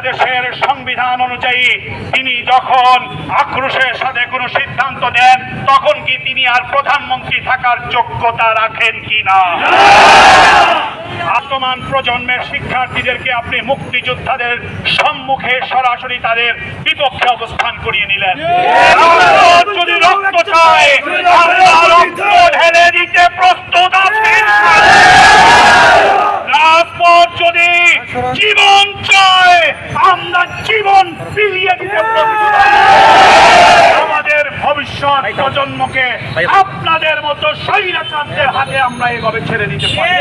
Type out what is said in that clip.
বাংলাদেশের সংবিধান অনুযায়ী তিনি যখন আক্রোশের সাথে কোনো সিদ্ধান্ত দেন তখন কি তিনি আর প্রধানমন্ত্রী থাকার যোগ্যতা রাখেন কিনা? বর্তমান প্রজন্মের শিক্ষার্থীদেরকে আপনি মুক্তিযোদ্ধাদের সম্মুখে সরাসরি তাদের বিপক্ষে অবস্থান করিয়ে নিলেন। যদি রক্ত চায় আমরা রক্ত ঢেলে দিতে প্রস্তুত আছি। রাজপথ যদি জীবন চায় আমরা জীবন বিলিয়ে দিতে প্রস্তুত আছি। আমাদের ভবিষ্যৎ প্রজন্মকে আপনাদের মতো স্বৈরাচারদের হাতে আমরা এভাবে ছেড়ে দিতে পারি।